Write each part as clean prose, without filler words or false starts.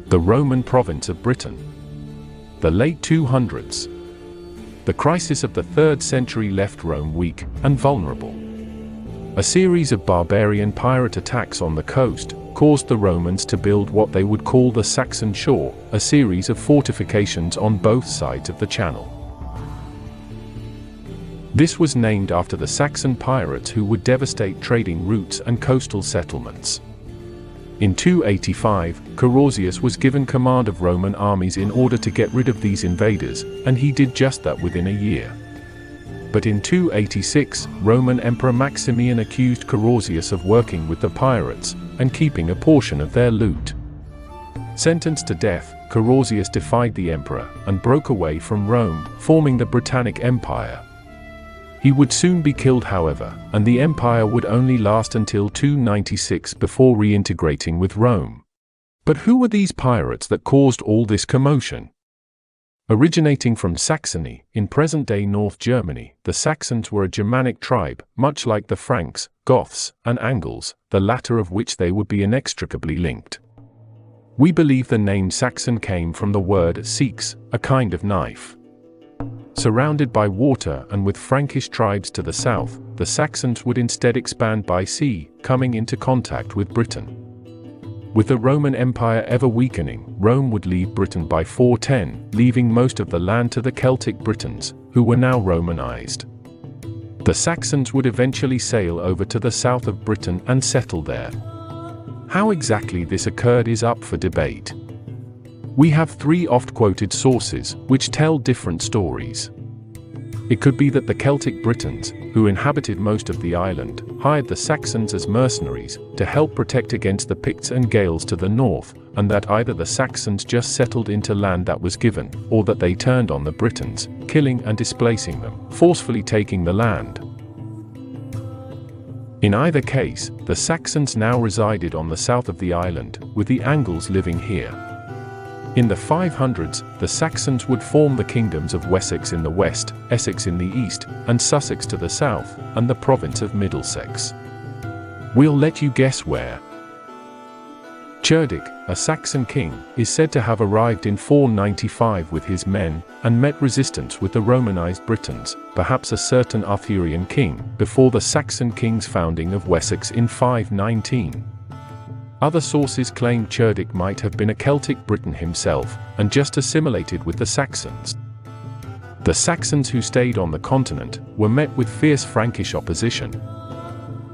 The Roman province of Britain. The late 200s. The crisis of the 3rd century left Rome weak and vulnerable. A series of barbarian pirate attacks on the coast caused the Romans to build what they would call the Saxon shore, a series of fortifications on both sides of the channel. This was named after the Saxon pirates who would devastate trading routes and coastal settlements. In 285, Carausius was given command of Roman armies in order to get rid of these invaders, and he did just that within a year. But in 286, Roman Emperor Maximian accused Carausius of working with the pirates and keeping a portion of their loot. Sentenced to death, Carausius defied the emperor and broke away from Rome, forming the Britannic Empire. He would soon be killed, however, and the empire would only last until 296 before reintegrating with Rome. But who were these pirates that caused all this commotion? Originating from Saxony, in present-day North Germany, the Saxons were a Germanic tribe, much like the Franks, Goths, and Angles, the latter of which they would be inextricably linked. We believe the name Saxon came from the word seax, a kind of knife. Surrounded by water and with Frankish tribes to the south, the Saxons would instead expand by sea, coming into contact with Britain. With the Roman Empire ever weakening, Rome would leave Britain by 410, leaving most of the land to the Celtic Britons, who were now Romanized. The Saxons would eventually sail over to the south of Britain and settle there. How exactly this occurred is up for debate. We have 3 oft-quoted sources, which tell different stories. It could be that the Celtic Britons, who inhabited most of the island, hired the Saxons as mercenaries to help protect against the Picts and Gaels to the north, and that either the Saxons just settled into land that was given, or that they turned on the Britons, killing and displacing them, forcefully taking the land. In either case, the Saxons now resided on the south of the island, with the Angles living here. In the 500s, the Saxons would form the kingdoms of Wessex in the west, Essex in the east, and Sussex to the south, and the province of Middlesex. We'll let you guess where. Cerdic, a Saxon king, is said to have arrived in 495 with his men, and met resistance with the Romanized Britons, perhaps a certain Arthurian king, before the Saxon king's founding of Wessex in 519. Other sources claim Cerdic might have been a Celtic Briton himself, and just assimilated with the Saxons. The Saxons who stayed on the continent were met with fierce Frankish opposition.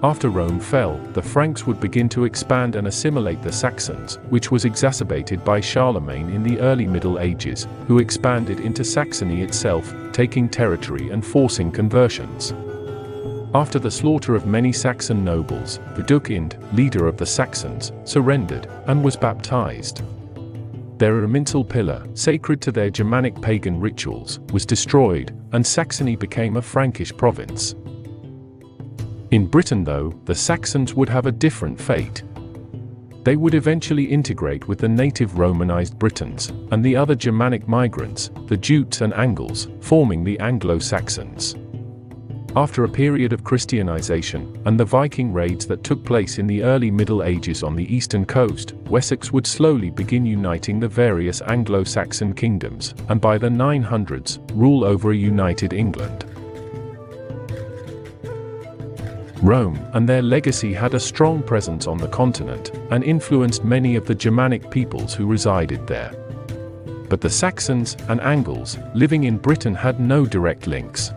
After Rome fell, the Franks would begin to expand and assimilate the Saxons, which was exacerbated by Charlemagne in the early Middle Ages, who expanded into Saxony itself, taking territory and forcing conversions. After the slaughter of many Saxon nobles, Vidukind, leader of the Saxons, surrendered and was baptized. Their Erminsul pillar, sacred to their Germanic pagan rituals, was destroyed, and Saxony became a Frankish province. In Britain, though, the Saxons would have a different fate. They would eventually integrate with the native Romanized Britons and the other Germanic migrants, the Jutes and Angles, forming the Anglo-Saxons. After a period of Christianization and the Viking raids that took place in the early Middle Ages on the eastern coast, Wessex would slowly begin uniting the various Anglo-Saxon kingdoms, and by the 900s, rule over a united England. Rome and their legacy had a strong presence on the continent, and influenced many of the Germanic peoples who resided there. But the Saxons and Angles, living in Britain, had no direct links.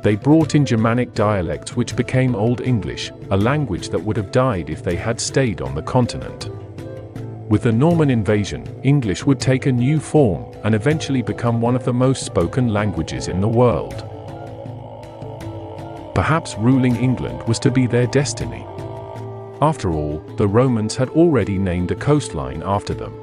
They brought in Germanic dialects which became Old English, a language that would have died if they had stayed on the continent. With the Norman invasion, English would take a new form and eventually become one of the most spoken languages in the world. Perhaps ruling England was to be their destiny. After all, the Romans had already named a coastline after them.